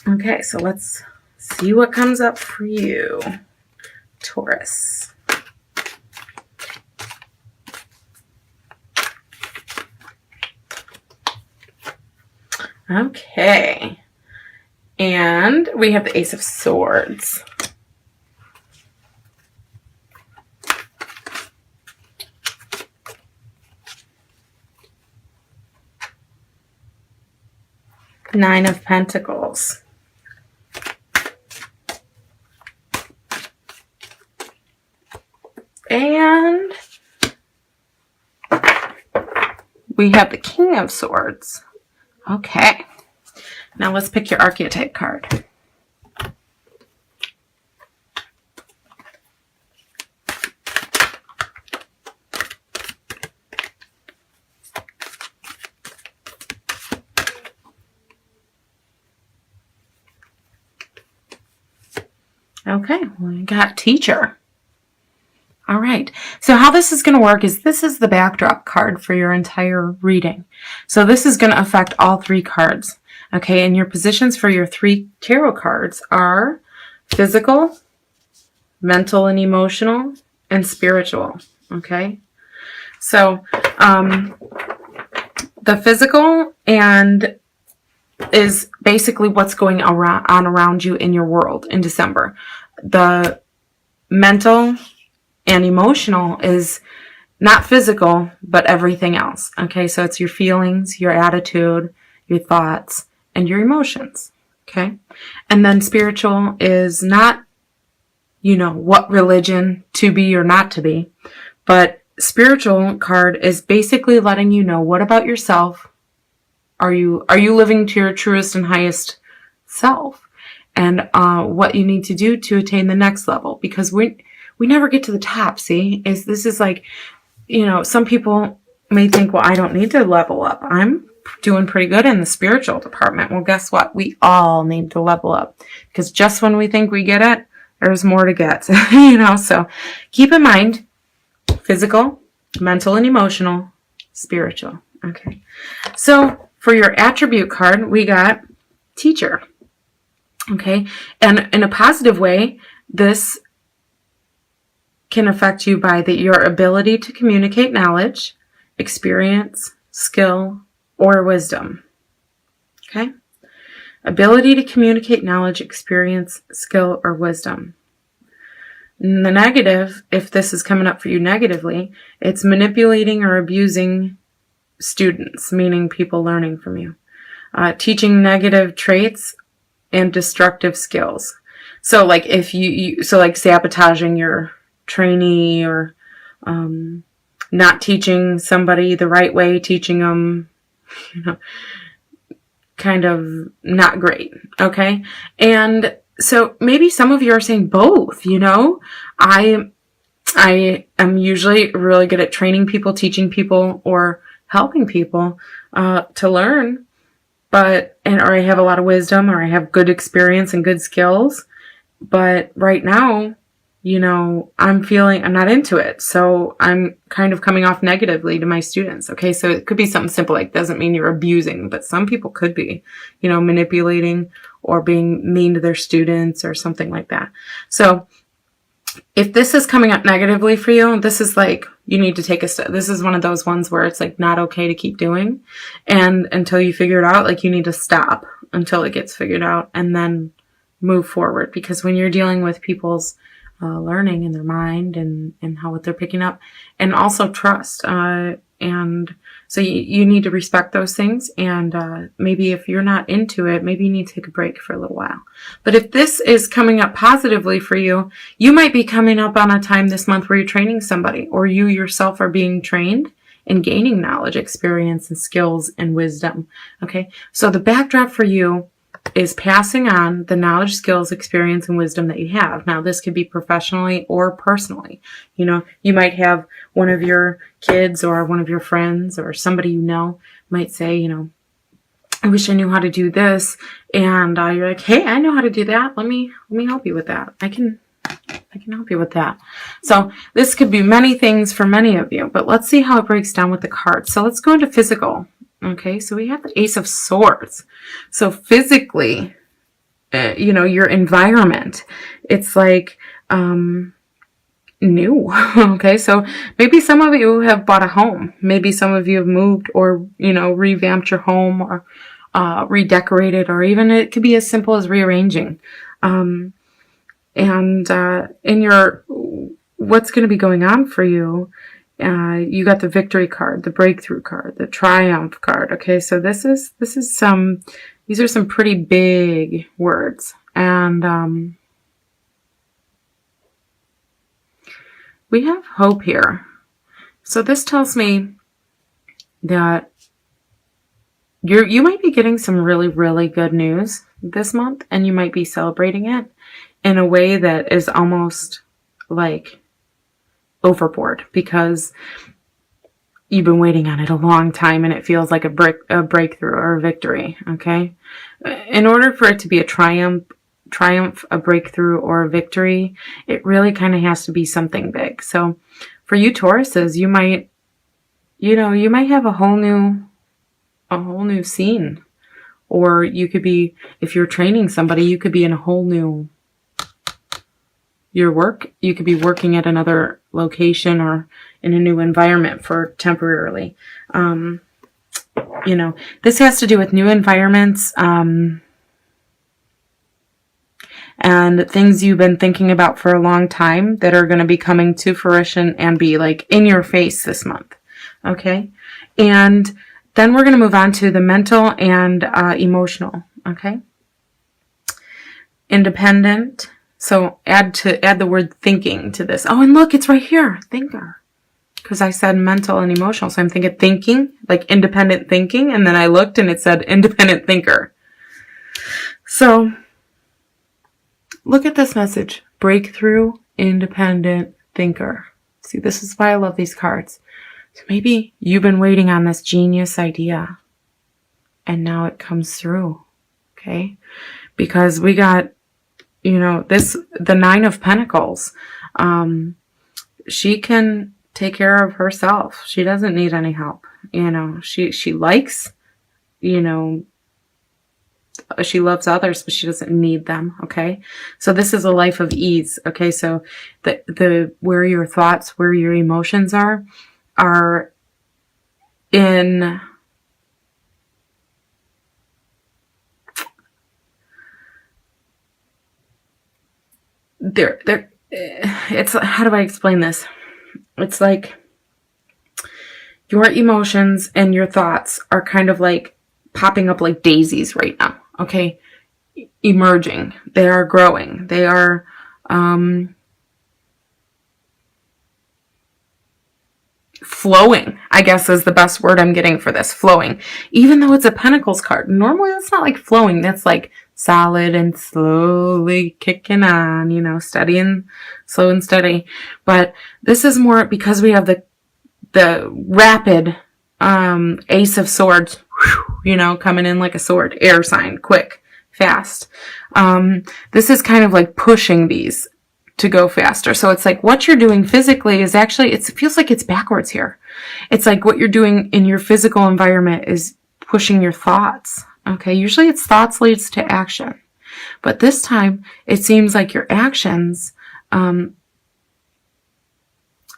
Okay, so let's see what comes up for you, Taurus. Okay. And we have the Ace of Swords. Nine of Pentacles. And we have the King of Swords. Okay. Now let's pick your archetype card. Okay, we got Teacher. All right, so how this is going to work is this is the backdrop card for your entire reading. So this is going to affect all three cards. Okay, and your positions for your three tarot cards are physical, mental and emotional, and spiritual. Okay, so the physical and is basically what's going on around you in your world in December. The mental and emotional is not physical, but everything else. Okay, so it's your feelings, your attitude, your thoughts, and your emotions. Okay, and then spiritual is not, what religion to be or not to be, but spiritual card is basically letting you know what about yourself. Are you living to your truest and highest self, and what you need to do to attain the next level? Because we never get to the top. See, this is like, some people may think, well, I don't need to level up. I'm doing pretty good in the spiritual department. Well, guess what? We all need to level up, because just when we think we get it, there's more to get. So keep in mind, physical, mental and emotional, spiritual. Okay, so for your attribute card, we got Teacher. Okay, and in a positive way, this can affect you by your ability to communicate knowledge, experience, skill, or wisdom. Okay, ability to communicate knowledge, experience, skill, or wisdom. And the negative, if this is coming up for you negatively, it's manipulating or abusing students, meaning people learning from you, teaching negative traits and destructive skills. So like if so like sabotaging your trainee, or not teaching somebody the right way, teaching them, kind of not great. Okay. And so maybe some of you are saying both, I am usually really good at training people, teaching people, or helping people to learn, or I have a lot of wisdom, or I have good experience and good skills. But right now, I'm not into it. So I'm kind of coming off negatively to my students. Okay. So it could be something simple, like doesn't mean you're abusing, but some people could be, manipulating or being mean to their students or something like that. So if this is coming up negatively for you, this is like, you need to take a step. This is one of those ones where it's like not okay to keep doing. And until you figure it out, like you need to stop until it gets figured out and then move forward. Because when you're dealing with people's learning in their mind and what they're picking up, and also trust, and so you need to respect those things. And maybe if you're not into it, maybe you need to take a break for a little while. But if this is coming up positively for you, you might be coming up on a time this month where you're training somebody, or you yourself are being trained and gaining knowledge, experience, and skills and wisdom. Okay, so the backdrop for you is passing on the knowledge, skills, experience, and wisdom that you have. Now, this could be professionally or personally. You might have one of your kids or one of your friends or somebody might say, I wish I knew how to do this. And you're like, hey, I know how to do that. Let me help you with that. I can help you with that. So this could be many things for many of you, but let's see how it breaks down with the cards. So let's go into physical. Okay, so we have the Ace of Swords. So physically, your environment. It's like new. Okay, so maybe some of you have bought a home. Maybe some of you have moved, or revamped your home, or redecorated, or even it could be as simple as rearranging. And in your what's going to be going on for you, you got the victory card, the breakthrough card, the triumph card. Okay, so these are some pretty big words, and we have hope here. So this tells me that you might be getting some really, really good news this month, and you might be celebrating it in a way that is almost like overboard, because you've been waiting on it a long time and it feels like a breakthrough or a victory. Okay, in order for it to be a triumph, a breakthrough, or a victory, it really kind of has to be something big. So for you Tauruses, you might have a whole new scene, or you could be, if you're training somebody, you could be in a whole new you could be working at another location or in a new environment for temporarily. This has to do with new environments, and things you've been thinking about for a long time that are going to be coming to fruition and be like in your face this month. Okay. And then we're going to move on to the mental and emotional. Okay. Independent. So add the word thinking to this. Oh, and look, it's right here. Thinker. Because I said mental and emotional. So I'm thinking, like independent thinking. And then I looked and it said independent thinker. So look at this message. Breakthrough, independent thinker. See, this is why I love these cards. So maybe you've been waiting on this genius idea, and now it comes through. Okay? Because we got, the Nine of Pentacles. She can take care of herself. She doesn't need any help. She likes, she loves others, but she doesn't need them. Okay. So this is a life of ease. Okay. So where your thoughts, where your emotions are in it's, how do I explain this? It's like your emotions and your thoughts are kind of like popping up like daisies right now. Okay. Emerging. They are growing. They are, flowing, I guess is the best word I'm getting for this. Flowing. Even though it's a Pentacles card. Normally that's not like flowing. That's like solid and slowly kicking on, steady and slow and steady. But this is more because we have the rapid Ace of Swords, coming in like a sword, air sign, quick, fast. This is kind of like pushing these to go faster. So it's like what you're doing physically is actually, it feels like it's backwards here. It's like what you're doing in your physical environment is pushing your thoughts. Okay. Usually it's thoughts leads to action, but this time it seems like your actions,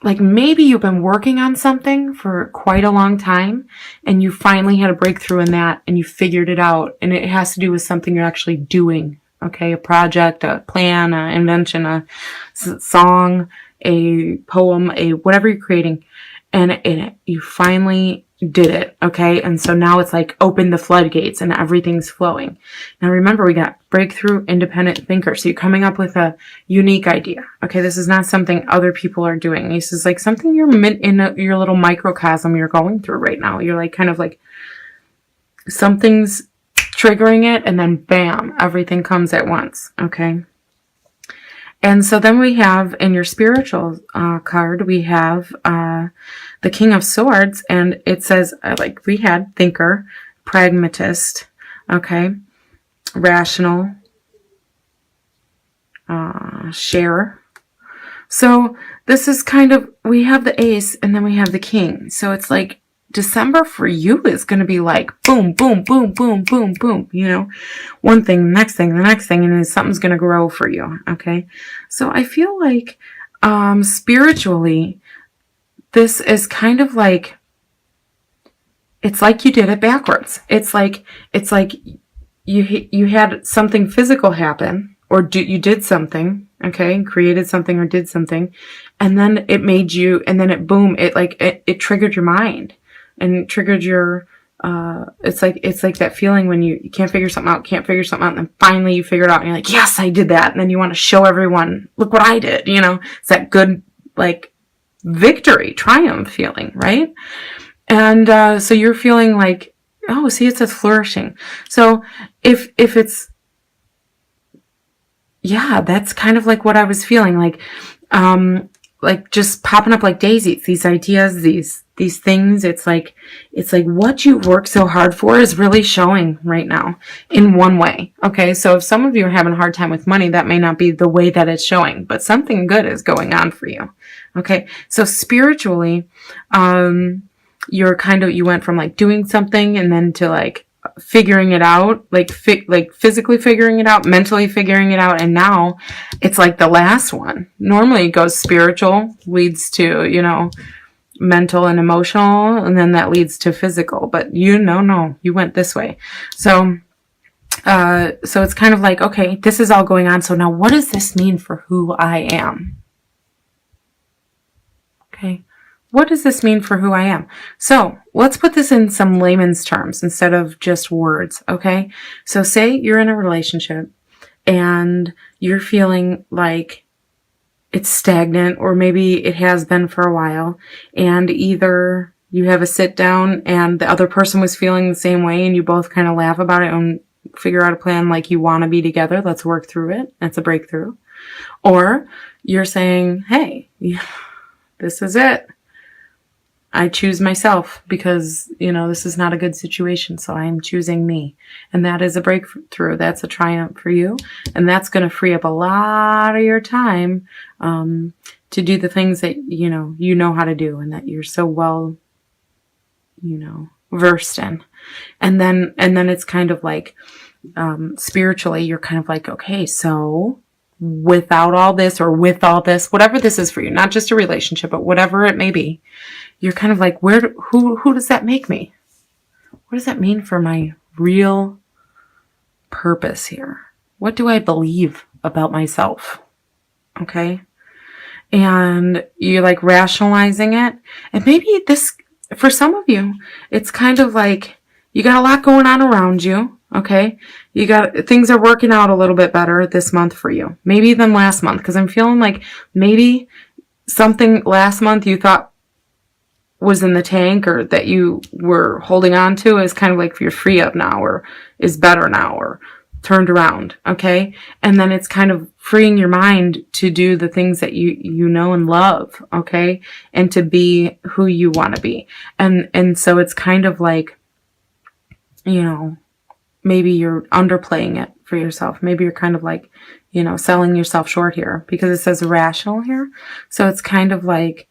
like maybe you've been working on something for quite a long time and you finally had a breakthrough in that and you figured it out, and it has to do with something you're actually doing. Okay. A project, a plan, an invention, a song, a poem, whatever you're creating. And you finally did it. Okay. And so now it's like open the floodgates and everything's flowing. Now remember, we got breakthrough, independent thinker. So you're coming up with a unique idea. Okay. This is not something other people are doing. This is like something you're in your little microcosm you're going through right now. You're like kind of like something's triggering it, and then bam, everything comes at once. Okay. And so then we have in your spiritual card, we have the King of Swords, and it says, like we had thinker, pragmatist, okay, rational, share. So this is kind of, we have the Ace and then we have the King. So it's like December for you is going to be like boom, boom, boom, boom, boom, boom, you know, one thing, the next thing, and then something's going to grow for you. Okay. So I feel like, spiritually, this is kind of like, it's like you did it backwards. It's like you had something physical happen, or you did something, okay, created something or did something, and then it made you, and then it boom, it triggered your mind, and triggered your, it's like that feeling when you can't figure something out, and then finally you figure it out, and you're like, yes, I did that, and then you want to show everyone, look what I did, you know, it's that good, like, victory, triumph feeling, right? And so you're feeling like, oh, see, it says flourishing. So if it's, yeah, that's kind of like what I was feeling, like just popping up like daisies, these ideas, these things. It's like what you work so hard for is really showing right now in one way. Okay. So if some of you are having a hard time with money, that may not be the way that it's showing, but something good is going on for you. Okay. So spiritually, you went from like doing something and then to like figuring it out, like physically figuring it out, mentally figuring it out, and now it's like the last one. Normally it goes spiritual, leads to, you know, mental and emotional, and then that leads to physical, but no, you went this way. So it's kind of like, okay, this is all going on, so now what does this mean for who I am? Okay. What does this mean for who I am? So let's put this in some layman's terms instead of just words, okay? So say you're in a relationship and you're feeling like it's stagnant, or maybe it has been for a while, and either you have a sit down and the other person was feeling the same way and you both kind of laugh about it and figure out a plan, like, you want to be together, let's work through it, that's a breakthrough. Or you're saying, hey, this is it. I choose myself because, you know, this is not a good situation, so I'm choosing me. And that is a breakthrough. That's a triumph for you. And that's going to free up a lot of your time to do the things that, you know how to do, and that you're so well, versed in. And then it's kind of like, spiritually, you're kind of like, okay, so without all this, or with all this, whatever this is for you, not just a relationship, but whatever it may be, you're kind of like, who does that make me? What does that mean for my real purpose here? What do I believe about myself? Okay. And you're like rationalizing it. And maybe this, for some of you, it's kind of like you got a lot going on around you. Okay. Things are working out a little bit better this month for you, maybe than last month. Cause I'm feeling like maybe something last month you thought was in the tank, or that you were holding on to, is kind of like you're free of now, or is better now, or turned around. Okay. And then it's kind of freeing your mind to do the things that you know and love. Okay. And to be who you want to be. And so it's kind of like, maybe you're underplaying it for yourself. Maybe you're kind of like, selling yourself short here, because it says rational here. So it's kind of like,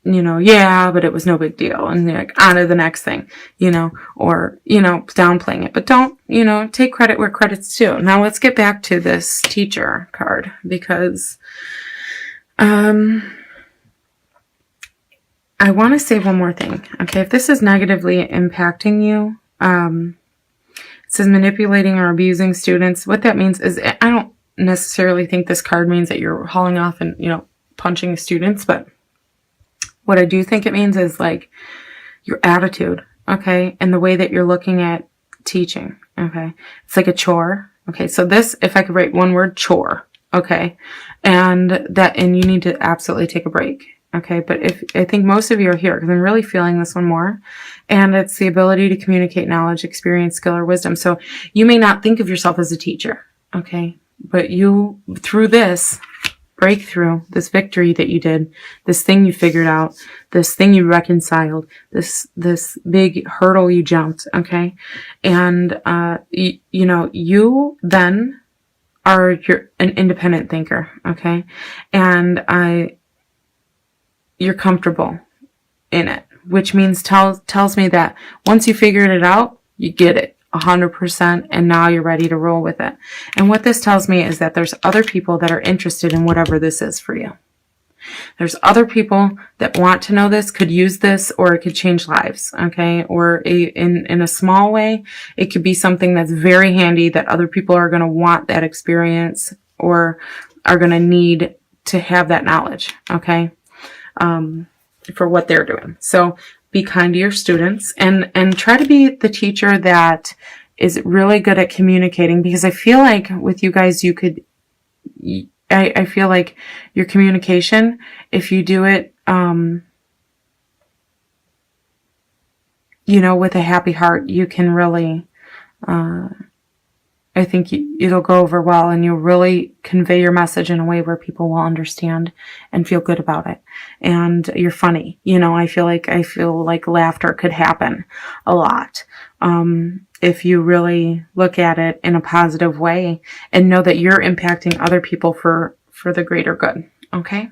yeah, but it was no big deal. And you're like, on to the next thing, or, downplaying it. But don't, take credit where credit's due. Now let's get back to this teacher card, because I want to say one more thing. Okay, if this is negatively impacting you, it says manipulating or abusing students. What that means is, I don't necessarily think this card means that you're hauling off and, punching students, but what I do think it means is like your attitude, okay, and the way that you're looking at teaching, okay. It's like a chore, okay. So this, if I could write one word, chore, okay, and you need to absolutely take a break, okay. But if I think most of you are here, because I'm really feeling this one more, and it's the ability to communicate knowledge, experience, skill, or wisdom. So you may not think of yourself as a teacher, okay, but you, through this breakthrough, this victory that you did, this thing you figured out, this thing you reconciled, this big hurdle you jumped, okay? And, you then are an independent thinker, okay? And you're comfortable in it, which means tells me that once you figured it out, you get it 100%, and now you're ready to roll with it. And what this tells me is that there's other people that are interested in whatever this is for you. There's other people that want to know this, could use this, or it could change lives, okay? Or in a small way, it could be something that's very handy that other people are going to want that experience or are going to need to have that knowledge, okay? For what they're doing. So be kind to your students and try to be the teacher that is really good at communicating, because I feel like with you guys, you could, I feel like your communication, if you do it, with a happy heart, you can really, I think it'll go over well, and you'll really convey your message in a way where people will understand and feel good about it. And you're funny. I feel like laughter could happen a lot. If you really look at it in a positive way and know that you're impacting other people for the greater good. Okay?